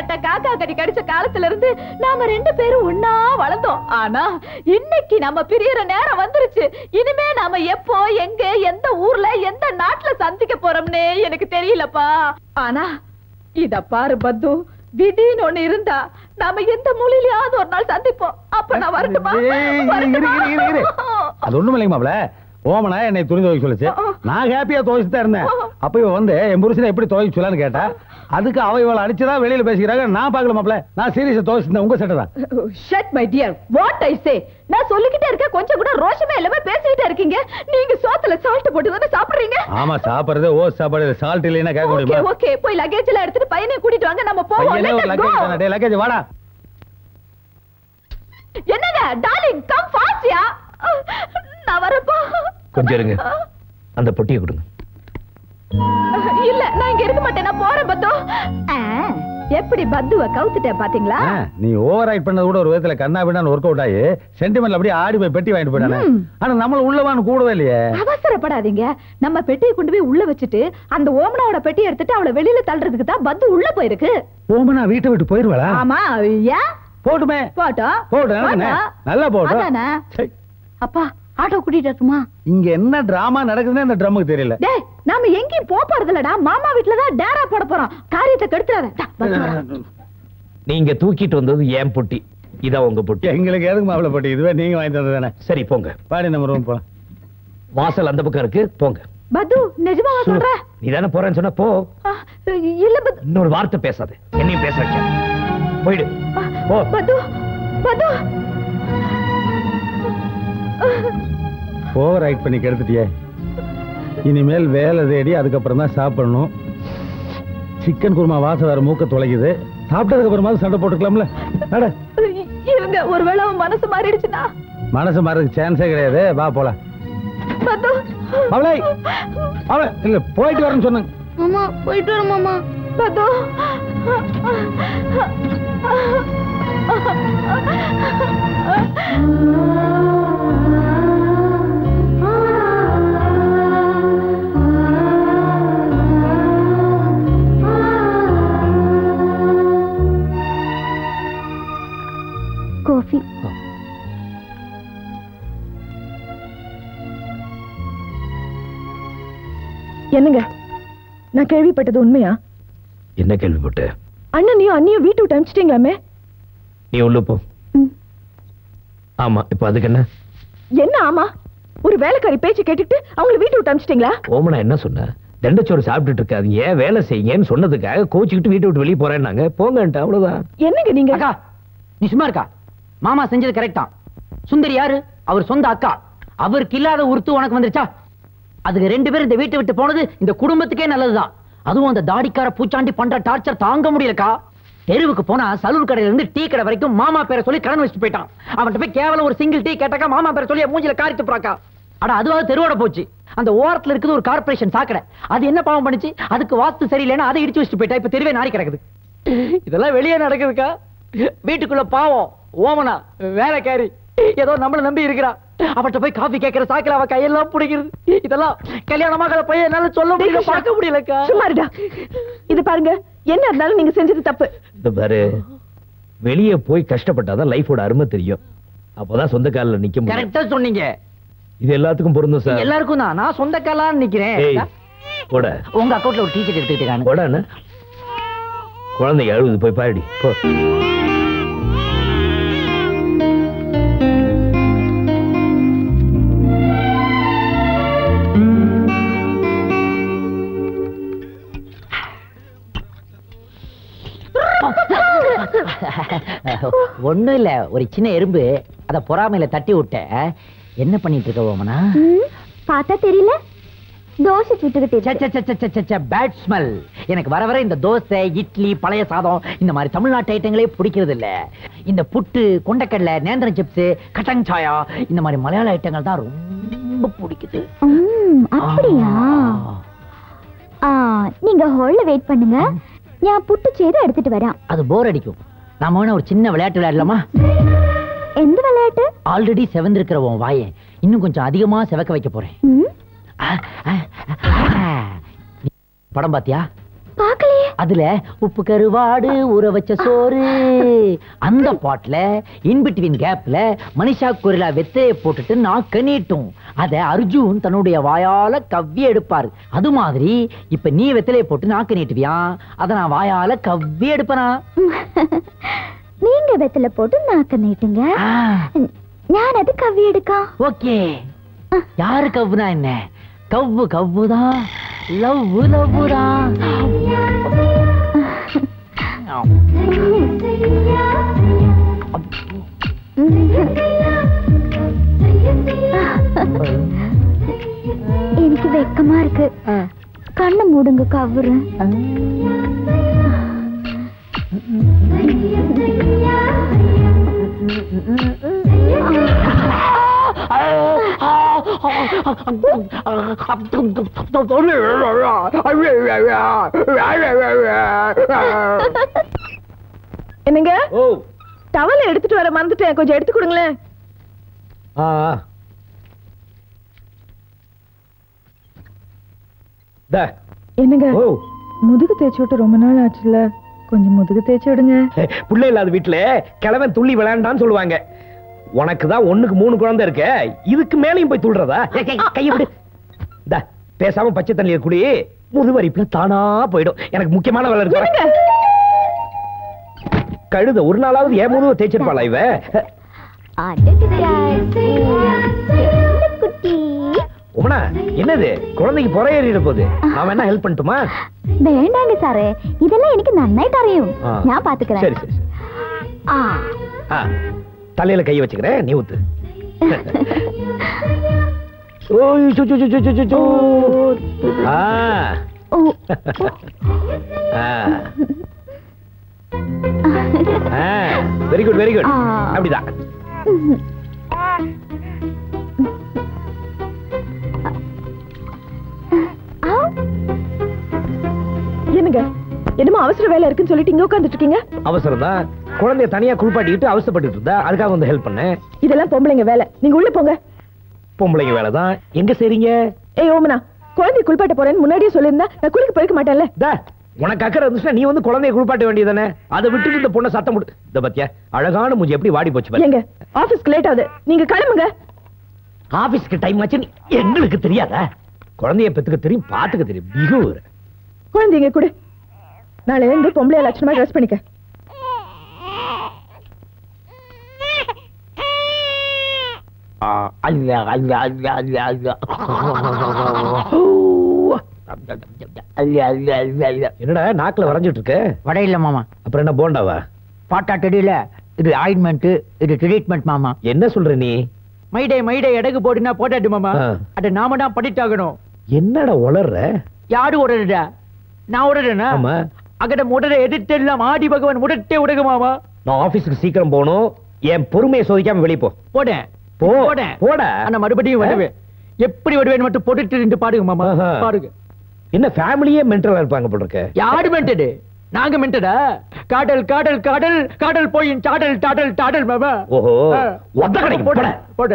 கட்ட காக்கா கடி கடிச்ச காலத்துல இருந்து நாம 2 பேரும் ஒன்னா வளர்ந்தோம். ஆனா இன்னைக்கு நம்ம பிரியற நேரம் வந்துருச்சு. இனிமே நாம எப்போ எங்க எந்த ஊர்ல எந்த நாட்டுல சந்திக்க போறோம்னே எனக்கு தெரியலப்பா. ஆனா இத பாரு பத்து, விதின்னு ஒண்ணு இருந்தா நாம எந்த மூலையிலயாவது ஒரு நாள் சந்திப்போம். அப்ப நான் வரட்டுமா? அது ஒண்ணும் இல்லைங்க மாப்ள. ஓமனா என்னை துணி துவைக்க சொல்லுச்சு. நான் ஹாப்பியா துவைச்சுதான் இருந்தேன். அப்ப இவ வந்து என் புருஷனை எப்படி துவைக்க சொல்லான்னு கேட்டா, அதுக்கு அவ இவளை அடிச்சுதான் வெளியில பேசிக்கிறாங்க. நான் பாக்கல மாப்ள, நான் சீரியஸா துவைச்சிருந்தேன். உங்க சட்டை தான். Shut my dear, what I say. நான் சொல்லிக்கிட்டே இருக்க, கொஞ்சம் கூட ரோஷமே இல்லாம பேசிக்கிட்டே இருக்கீங்க. நீங்க சோத்துல சால்ட் போட்டு தானே சாப்பிடுறீங்க? ஆமா, சாப்பிடுறது ஓ சாப்பாடு. சால்ட் இல்லைன்னா கேட்க முடியுமா? ஓகே, போய் லக்கேஜ் எல்லாம் எடுத்துட்டு பையனை கூட்டிட்டு வாங்க, நம்ம போவோம். லக்கேஜ் வாடா. என்னங்க டார்லிங், கம் ஃபாஸ்ட் யா. நான் வரப்போ கொஞ்சம் இருங்க, அந்த பொட்டியை கொடுங்க. இல்ல, நான் இங்க இருக்க மாட்டேன், நான் போறேன் பத்து. எப்படி பத்துவ கவுத்துட்டேன் பாத்தீங்களா? நீ ஓவர் ஆக்ட் பண்ணது கூட ஒரு விதத்துல கண்ணா பின்னான்னு ஒர்க் அவுட் ஆகி சென்டிமெண்ட்ல அப்படியே ஆடி போய் பெட்டி வாங்கிட்டு போயிட்டானே. ஆனா நம்மள உள்ளவான்னு கூடவே இல்லையே. அவசரப்படாதீங்க, நம்ம பெட்டியை கொண்டு போய் உள்ள வச்சுட்டு அந்த ஓமனாவோட பெட்டியை எடுத்துட்டு அவளை வெளியில தள்ளுறதுக்கு தான் பத்து உள்ள போயிருக்கு. ஓமனா வீட்டை விட்டு போயிருவாளா? ஆமா. ஏன்? போட்டுமே. போட்டோம், நல்லா போட்டோம். அப்பா ஆட்டோ கூட்டிட்டு வரட்டுமா? இங்க என்ன டிராமா நடக்குதுன்னு அந்த ட்ரம்முக்கு தெரியல. டேய், நாம எங்கேயும் போறது இல்லடா. மாமா வீட்ல தான் டேரா போட போறோம். காரியத்தை கெடுத்துறாத. நீங்க தூக்கிட்டு வந்தது ஏன் பொட்டி, இத உங்க பொட்டி. எங்களுக்கு எதுக்கு மாப்பிள பொட்டி? இதுவே நீங்க வாங்கி தந்ததானே. சரி போங்க, பாடி நம்ம ரூம் போலாம். வாசல் அந்த பக்கம் இருக்கு, போங்க. பத்து, நிஜமாவா சொல்ற? நீ தானே போறேன்னு சொன்ன, போ. இல்ல பத்து, இன்னொரு வார்த்தை பேசாத, என்னையும் பேச வைக்க. போயிடு. போ பத்து. பத்து ஓவர் ஆக்ட் பண்ணி கெடுத்துட்டியே. இனிமேல் வேலை தேடி அதுக்கப்புறம் தான் சாப்பிடணும். சிக்கன் குருமா வாசம் வேற மூக்க தொலைக்குது. சாப்பிட்டதுக்கு அப்புறமா சண்டை போட்டுக்கலாம்ல. இருங்க, ஒருவேளை அவன் மனசு மாறிடுச்சுன்னா? மனசு மாறதுக்கு சான்ஸே கிடையாது. வா போலாம். அவளை இல்ல போயிட்டு வரேன்னு சொன்னாங்க. மாமா போயிட்டு வர மாமா. பத்து காஃபி. என்னங்க, நான் கேள்விப்பட்டது உண்மையா? என்ன கேள்விப்பட்ட? அண்ணனையும் அண்ணியும் வீட்டு விட்டு அனுப்பிச்சிட்டீங்களாமே. நீ உள்ள போ. ஆமா, இப்ப அதுக்கு என்ன? என்ன ஆமா? ஒரு வேலைக்காரி பேச்சு கேட்டுட்டு அவங்களை வீட்டு விட்டு அனுப்பிச்சிட்டீங்களா? ஓமனா என்ன சொன்ன? தண்டச்சோறு சாப்பிட்டுட்டு இருக்காதீங்க, வேலை செய்யுங்கன்னு சொன்னதுக்காக கோச்சிக்கிட்டு வீட்டை விட்டு வெளியே போறேன்னாங்க. போங்கன்ட்டு, அவ்வளவுதான். என்னங்க நீங்க? அக்கா, நீ சும்மா இருக்கா? மாமா செஞ்சது கரெக்டா. சுந்தரி யாரு? அவர் சொந்த அக்கா. அவருக்கு இல்லாத உறுத்து உனக்கு வந்துருச்சா? அதுக்கு 2 பேரும் இந்த வீட்டை விட்டு போனது இந்த குடும்பத்துக்கே நல்லதுதான். அதுவும் அந்த தாடிக்கார பூச்சாண்டி பண்ற டார்ச்சர் தாங்க முடியலக்கா. தெருவுக்கு போனா சலூர் கடையில இருந்து டீ கடை வரைக்கும் மாமா பேரை சொல்லி கடன் வச்சுட்டு போயிட்டான். அவன்கிட்ட போய் கேவலம் ஒரு சிங்கிள் டீ கேட்டாக்கா மாமா பேரை சொல்லி மூஞ்சில காரித்து போறாக்கா. அட அதுவாக தெருவோட போச்சு. அந்த ஓரத்துல இருக்குது ஒரு கார்பரேஷன் சாக்கடை. அது என்ன பாவம் பண்ணிச்சு? அதுக்கு வாஸ்து சரியில்லைன்னா அதை இடிச்சு வச்சுட்டு போயிட்டா. இப்ப தெருவே நாரி கிடக்குது. இதெல்லாம் வெளியே நடக்குதுக்கா. வீட்டுக்குள்ள பாவம் ஓமனா வேலைக்காரி ஏதோ நம்மள நம்பி இருக்கிறா. அவட்ட போய் காபி கேட்கிற சாக்கில அவ கையெல்லாம் பிடிக்கிறது. இதெல்லாம் கல்யாணமாக பையன் என்னால சொல்ல முடியல, பார்க்க முடியலக்கா. சும்மாருடா. இது பாருங்க, என்ன இருந்தாலும் நீங்க செஞ்சது தப்பு. இந்த பாரு, வெளியே போய் கஷ்டப்பட்டாதான் லைஃபோட அருமை தெரியும். அப்பதான் சொந்த காலில் நிக்க முடியும். கரெக்டா சொன்னீங்க. இது எல்லாத்துக்கும் பொருந்தும் சார். எல்லாருக்கும் தான். நான் சொந்த காலான்னு நிக்கிறேன். உங்க அக்கவுண்ட்ல ஒரு டீச்சர் எடுத்துக்கிட்டாங்க. குழந்தைங்க அழுகுது, போய் பாடி போ. ஒண்ணும் இல்ல, ஒரு சின்ன எறும்பு அத பொறாமையில தட்டி விட்ட. என்ன பண்ணிட்டு இருக்க ஓமனா? பார்த்தா தெரியல, தோசை சுட்டுக்கிட்டு. Bad smell. எனக்கு வர வர இந்த தோசை, இட்லி, பழைய சாதம் இந்த மாதிரி தமிழ்நாட்டு ஐட்டங்களே பிடிக்கிறது இல்ல. இந்த புட்டு, கொண்டக்கடலை, நேந்திரம் சிப்ஸ், கட்டங் சாயா இந்த மாதிரி மலையாள ஐட்டங்கள் தான் ரொம்ப பிடிக்குது. அப்படியா? நீங்க ஹால்ல வெயிட் பண்ணுங்க, நான் புட்டு செய்து எடுத்துட்டு வரேன். அது போர் அடிக்கும். நாம ஒரு சின்ன விளையாட்டு விளையாடலாமா? எந்த விளையாட்டு? ஆல்ரெடி செவந்திருக்கிற உன் வாயை இன்னும் கொஞ்சம் அதிகமா செவக்க வைக்க போறேன். படம் பாத்தியா? பார்க்கலையே. அதுல உப்பு கருவாடு ஊற வச்ச சோறு. அந்த பாட்ல இன்பிட்வீன் கேப்ல மனிஷா கொரில்லா வெத்தையை போட்டுட்டு நாக்க நீட்டும். அத அர்ஜுன் தன்னுடைய வாயால கவ்வி எடுப்பாரு. அது மாதிரி இப்ப நீ வெத்தலையை போட்டு நாக்க நீட்டுவியா, அத நான் வாயால கவ்வி எடுப்பனா? நீங்க வெத்தலை போட்டு நாக்க நீட்டுங்க, நான் அது கவ்வி எடுக்கா. ஓகே. யாரு கவ்வுனா என்ன? கவ்வு கவ்வுதான், லவ் லவ்வுதான். எனக்கு வெக்கமா இருக்கு, கண்ணு மூடுங்க கவ்வுறேன். என்னங்க டவலை எடுத்துட்டு வர மறந்துட்டேன், கொஞ்சம் எடுத்து கொடுங்களேன். என்னங்க முதுகு தேய்ச்சி விட்டு ரொம்ப நாள் ஆச்சுல, கொஞ்சம் முதுகு தேய்ச்சி விடுங்க. புள்ள இல்லாத வீட்டுல கிழவன் துள்ளி விளையாண்டான்னு சொல்லுவாங்க. உனக்குதான் 1க்கு 3 குழந்தை இருக்க, இதுக்கு மேலையும் போய் துள்றதா? கையை விடு. பேசாம பச்சை தண்ணியை குடி, முதுவரிப்புல தானா போயிடும். எனக்கு முக்கியமான வேலை இருக்கு. கழுத ஒரு நாளாவது ஏன் முதுவை தேய்ச்சிருப்பாளா இவ? உமனா என்னது குழந்தைக்கு புற ஏறிட போகுது, நான் வேணா ஹெல்ப் பண்ணட்டுமா? வேண்டாங்க சாரே, இதெல்லாம் எனக்கு நன்னாய் தெரியும், நான் பாத்துக்கிறேன். சரி சரி. தலையில கை வச்சுக்கிறேன், நீ ஊத்து. Very good very good. அப்படிதான். என்னங்க என்னமோ அவசர வேலை இருக்குன்னு சொல்லிட்டு இங்க உட்கார்ந்துட்டு இருக்கீங்க? அவசரம் தான், குழந்தைய தனியா குளிப்பாட்டிட்டு அவசரப்பட்டு இருந்தா, அதுக்காக வந்து ஹெல்ப் பண்ணேன். இதெல்லாம் பொம்பளைங்க வேலை, நீங்க உள்ள போங்க. பொம்பளைங்க வேலை தான், எங்க செய்றீங்க? ஏய் ஓமனா, குழந்தைய குளிப்பாட்ட போறேன்னு முன்னாடியே சொல்லிருந்தா நான் குளிக்க போயிருக்க மாட்டேன்ல. உனக்கு அக்கறை இருந்துச்சுன்னா நீ வந்து குழந்தைய குளிப்பாட்ட வேண்டியதானே, அதை விட்டுட்டு இந்த பொண்ணை சத்தம் போடு. இந்த பத்தியா அழகான மூஞ்சி எப்படி வாடி போச்சு. எங்க ஆபீஸ்க்கு லேட் ஆகுது, நீங்க கிளம்புங்க. ஆபீஸ்க்கு டைம் ஆச்சு எங்களுக்கு தெரியாதா? குழந்தைய பெத்துக்க தெரியும், பாத்துக்க தெரியும். பிஹேவியர் குழந்தைங்க கூட நாளைல இருந்து பொம்பளைய லட்சணமா ட்ரெஸ் பண்ணிக்க. என்னடா நாக்குல வரைஞ்சிட்டு இருக்க? வடை இல்ல மாமா. அப்புறம் என்ன போண்டாவா? பாட்டா தெரியல, இது ஆயின்மெண்ட், இது ட்ரீட்மெண்ட் மாமா. என்ன சொல்ற நீ? மைடே மைடே எடகு போடுனா போட்டாட்டு மாமா, அட நாம தான் பண்ணிட்டாகணும். என்னடா உளர்ற? யாரு உடறடா? நான் உடறேனா? அகட முடற எதிர்த்தெல்லாம் ஆடி பகவான் முடட்டே உடகு மாமா. நான் ஆபீஸ்க்கு சீக்கிரம் போகணும், என் பொறுமையை சோதிக்காம வெளியே போ. போடேன் போடேன் போட. ஆனா மறுபடியும் வருவேன், எப்படி வருவேன் மட்டும் போட்டுட்டு இருந்து பாருங்க மாமா, பாருங்க. என்ன ஃபேமிலியே மென்டலா இருப்பாங்க போல இருக்க. யாரு மென்டடு? நாங்க மென்டடா? காடல் காடல் காடல் காடல் போய் சாடல் டாடல் டாடல் மாமா. ஓஹோ, ஒத்த கடைக்கு போட போட.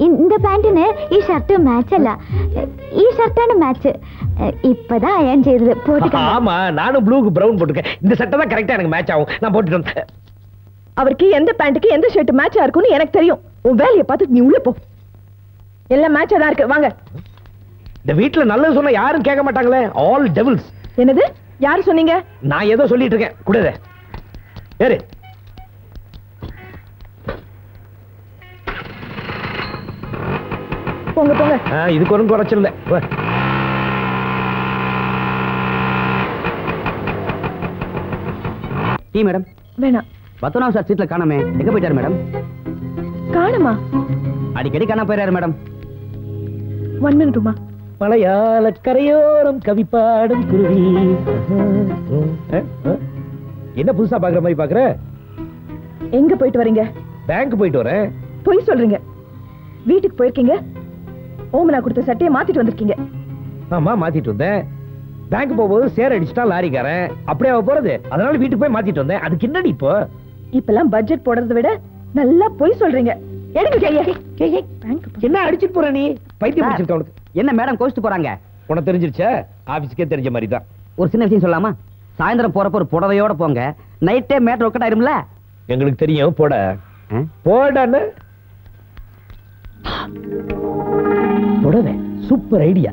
இந்த பேண்ட்னு ಈ ಶರ್ಟ್ ಮ್ಯಾಚ್ ಅಲ್ಲ, ಈ ಶರ್ಟ್ ಅನ್ನು ಮ್ಯಾಚ್ இப்பதான் அயன் செய்து போட்டுக்க. ஆமா, நானும் ப்ளூக்கு பிரவுன் போட்டுக்கேன். இந்த சட்டை தான் கரெக்ட்டா எனக்கு மேட்ச் ஆகும், நான் போட்டுட்டு வந்தேன். அவருக்கு எந்த பேண்ட்டுக்கு எந்த ஷர்ட் மேட்சா இருக்கும்னு எனக்கு தெரியும். உன் வேலையை பார்த்துட்டு நீ உள்ள போ. எல்லாம் மேட்சா தான் இருக்கு, வாங்க. இந்த வீட்ல நல்லது சொன்னா யாரும் கேட்க மாட்டாங்களே, ஆல் டெவில்ஸ். என்னது? யாரு சொன்னீங்க? நான் ஏதோ சொல்லிட்டு இருக்கேன், குடுறே. ஏறு. போங்க போங்க. இதுக்கு ஒன்றும் குறைச்சல் இல்லை. Tea madam. வேணாம். 19 சார் சீட்ல காணாமே, எங்க போயிட்டாரு மேடம்? காணுமா? அடிக்கடி காணா போயிறாரு மேடம். 1 மினிட்மா. மலையாள கரையோரம் கவி பாடும் குருவி. என்ன புதுசா பாக்குற மாதிரி பாக்குற? எங்க போயிட்டு வரீங்க? பேங்க் போயிட்டு வரேன். பொய் சொல்றீங்க. வீட்டுக்கு போயிருக்கீங்க, ஓமனா கொடுத்த சட்டையை மாத்திட்டு வந்திருக்கீங்க. ஆமா, மாத்திட்டு வந்தேன். பேங்க் போகும்போது சேர் அடிச்சுட்டா லாரிக்காரன், அப்படியே போறது. அதனால வீட்டுக்கு போய் மாத்திட்டு வந்தேன். அதுக்கு என்னடி இப்போ? இப்பெல்லாம் பட்ஜெட் போடுறதை விட நல்லா பொய் சொல்றீங்க. எடுங்க கைய என்ன அடிச்சிட்டு போற நீ? பைத்தியம் பிடிச்சிருக்க உனக்கு. என்ன மேடம் கோச்சிட்டு போறாங்க? உனக்கு தெரிஞ்சிருச்சா? ஆபீஸ்க்கே தெரிஞ்ச மாதிரி தான். ஒரு சின்ன விஷயம் சொல்லாமா? சாயந்தரம் போறப்ப ஒரு புடவையோட போங்க. நைட்டே மேட்டர் ஒர்க் ஆயிரும்ல. எங்களுக்கு தெரியும். போட போடன்னு புடவை சூப்பர் ஐடியா.